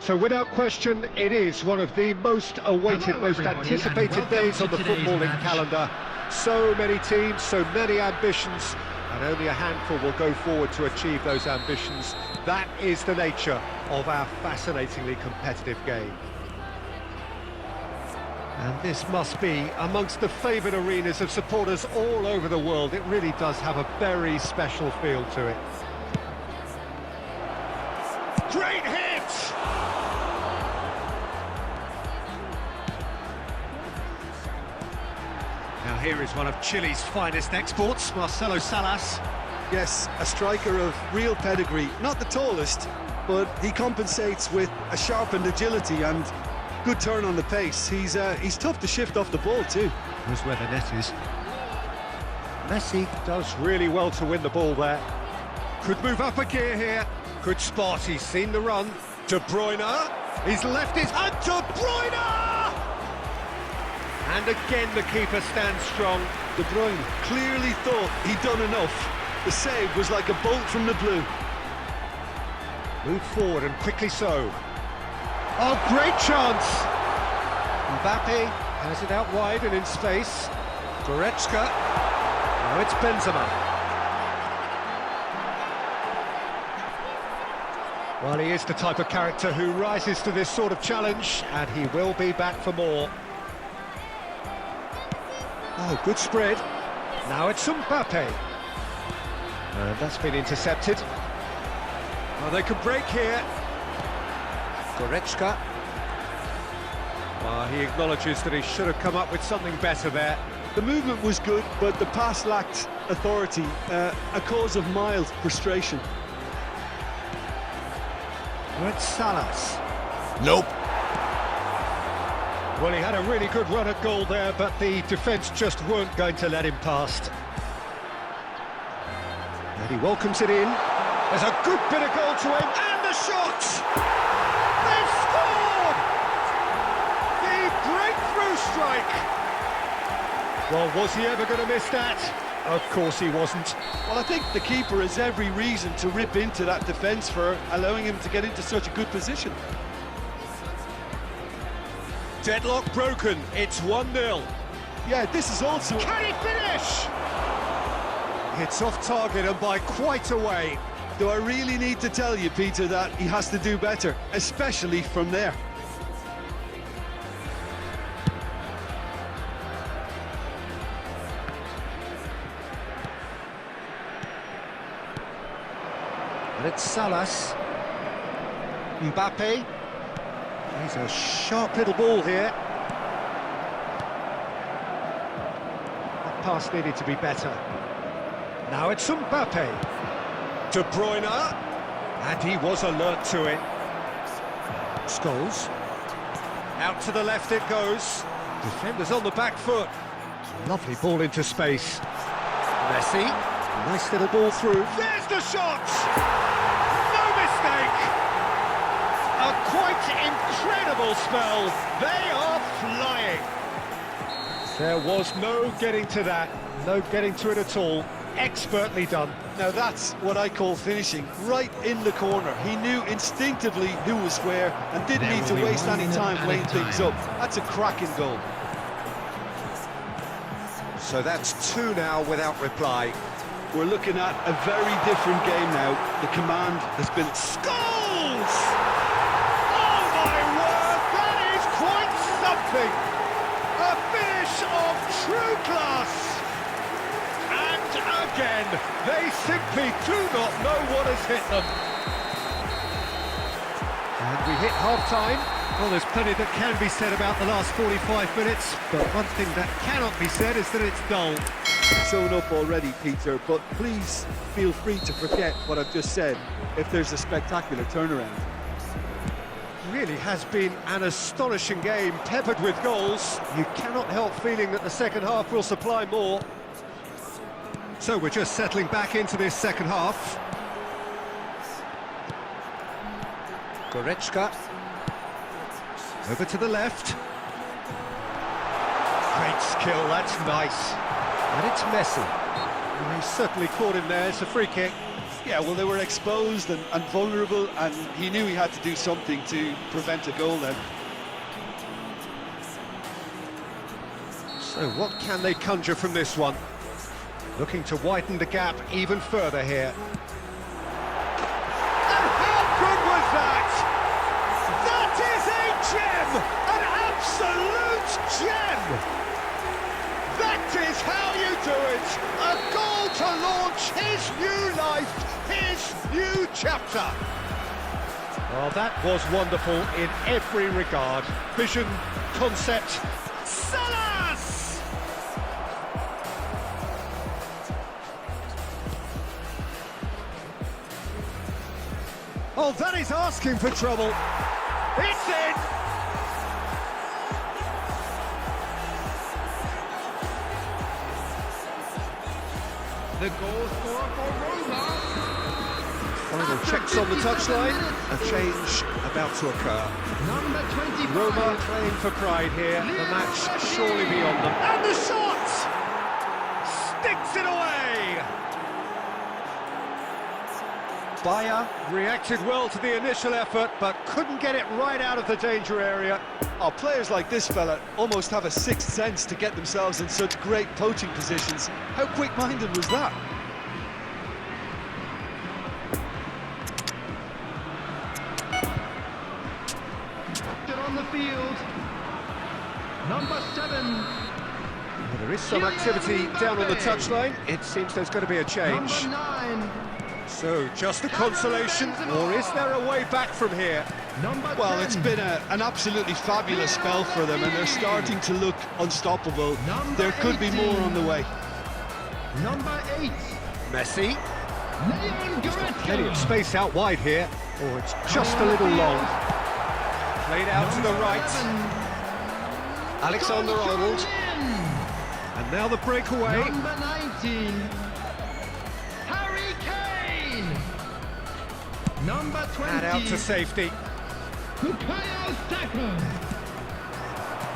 So without question, it is one of the most awaited, most anticipated days on the footballing calendar. So many teams, so many ambitions, and only a handful will go forward to achieve those ambitions. That is the nature of our fascinatingly competitive game. And this must be amongst the favoured arenas of supporters all over the world. It really does have a very special feel to it. Great hit! Now here is one of Chile's finest exports, Marcelo Salas. Yes, a striker of real pedigree. Not the tallest, but he compensates with a sharpened agility and good turn on the pace. He's tough to shift off the ball too. Knows where the net is. Messi does really well to win the ball there. Could move up a gear here. Could spot, he's seen the run. De Bruyne, he's left his hand. De Bruyne! And again the keeper stands strong. De Bruyne clearly thought he'd done enough. The save was like a bolt from the blue. Move forward and quickly so. Oh, great chance! Mbappe has it out wide and in space. Goretzka. Now it's Benzema. Well, he is the type of character who rises to this sort of challenge, and he will be back for more. Oh, good spread. Now it's Mbappe. And that's been intercepted. Oh, they can break here. Goretzka. Well, he acknowledges that he should have come up with something better there. The movement was good, but the pass lacked authority, a cause of mild frustration. It's Salas. Nope. Well, he had a really good run at goal there, but the defence just weren't going to let him past. And he welcomes it in. There's a good bit of goal to aim, and the shot! They've scored! The breakthrough strike! Well, was he ever going to miss that? Of course he wasn't. Well, I think the keeper has every reason to rip into that defence for allowing him to get into such a good position. Deadlock broken, it's 1-0. Yeah, this is also... Can he finish? It's off target and by quite a way. Do I really need to tell you, Peter, that he has to do better, especially from there? And it's Salas. Mbappe. He's a sharp little ball here. That pass needed to be better. Now it's Mbappe. De Bruyne. And he was alert to it. Scholes. Out to the left it goes. Defenders on the back foot. Lovely ball into space. Messi. Nice little ball through. There's the shot! No mistake! A quite incredible spell. They are flying. There was no getting to that, no getting to it at all. Expertly done. Now that's what I call finishing, right in the corner. He knew instinctively who was where and didn't need to waste any time weighing things up. That's a cracking goal. So that's 2 now without reply. We're looking at a very different game now. The command has been... Goals! Oh my word, that is quite something! A finish of true class! And again, they simply do not know what has hit them. And we hit half-time. Well, there's plenty that can be said about the last 45 minutes, but one thing that cannot be said is that it's dull. Sewn up already, Peter, but please feel free to forget what I've just said if there's a spectacular turnaround. Really has been an astonishing game, peppered with goals. You cannot help feeling that the second half will supply more. So we're just settling back into this second half. Goretzka. Over to the left. Great skill, that's nice. And it's Messi. And he certainly caught him there, it's a free kick. Yeah, well, they were exposed and vulnerable, and he knew he had to do something to prevent a goal then. So what can they conjure from this one? Looking to widen the gap even further here. And how good was that? That is a gem! An absolute gem! That is how you do it! A goal to launch his new life, his new chapter! Well, that was wonderful in every regard. Vision, concept, Salas! Oh, that is asking for trouble. It's in! The goal scorer for Roma. Final checks on the touchline. A change about to occur. Number 25. Roma playing for pride here. The match surely beyond them. And the shot! Sticks it away! Bayer reacted well to the initial effort, but couldn't get it right out of the danger area. Oh, players like this fella almost have a sixth sense to get themselves in such great poaching positions. How quick-minded was that? On the field. Number 7. Well, there is some activity down on the touchline. It seems there's going to be a change. Number 9. So, just a consolation, or is there a way back from here? Number 10. Well, it's been an absolutely fabulous spell for them, and they're starting to look unstoppable. There could be more on the way. Number 8. Messi. Leon Plenty of Goretzka. space out wide here. Oh, it's just a little long. Played out to the right. Alexander-Arnold. And now the breakaway. Number 19. Harry Kane. Number 20. And out to safety. Bukayo Saka.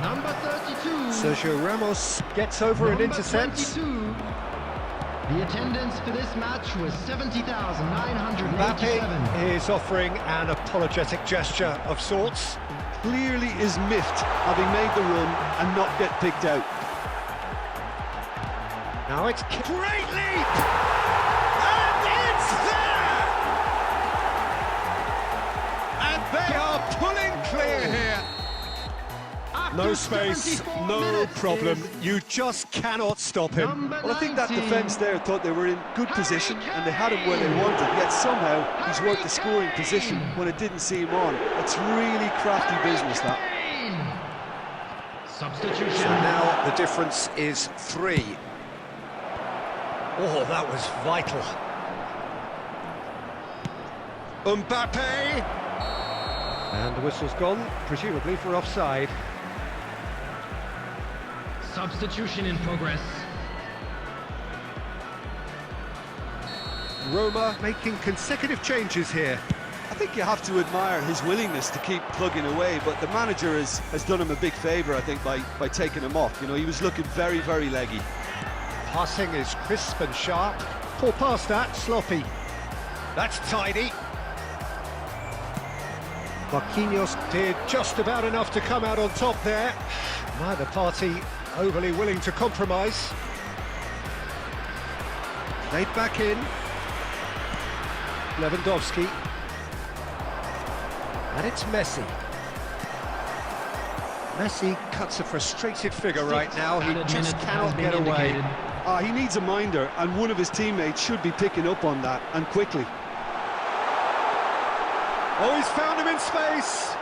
Number 32. Sergio Ramos gets over and intercepts. 22. The attendance for this match was 70,987. Mbappe is offering an apologetic gesture of sorts. Clearly is miffed having made the run and not get picked out. Now it's great leap! And it's there! And they are pulling clear here. No space, no problem. You just cannot stop him. Well, I think that defence there thought they were in good position and they had him where they wanted, yet somehow he's worked the scoring position when it didn't see him on. It's really crafty business, that. Substitution. So now the difference is 3. Oh, that was vital. Mbappe! And the whistle's gone, presumably for offside. Substitution in progress. Roma making consecutive changes here. I think you have to admire his willingness to keep plugging away, but the manager has done him a big favour, I think, by taking him off. You know, he was looking very, very leggy. Passing is crisp and sharp. Pull past that, sloppy. That's tidy. Marquinhos did just about enough to come out on top there. Neither party overly willing to compromise. Laid back in. Lewandowski. And it's Messi. Messi cuts a frustrated figure right now. He just cannot get away. He needs a minder, and one of his teammates should be picking up on that, and quickly. Oh, he's found him in space.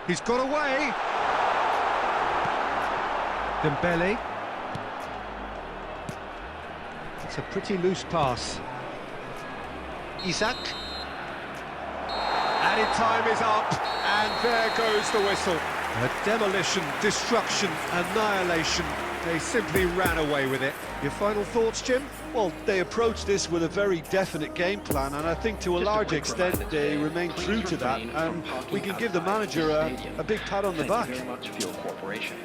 He's got away. Dembele. It's a pretty loose pass. Isaac. Added time is up, and there goes the whistle. A demolition, destruction, annihilation. They simply ran away with it. Your final thoughts, Jim? Well, they approached this with a very definite game plan, and I think to a large extent they remain true to that, and we can give the manager a big pat on the back. Thank you very much for your cooperation.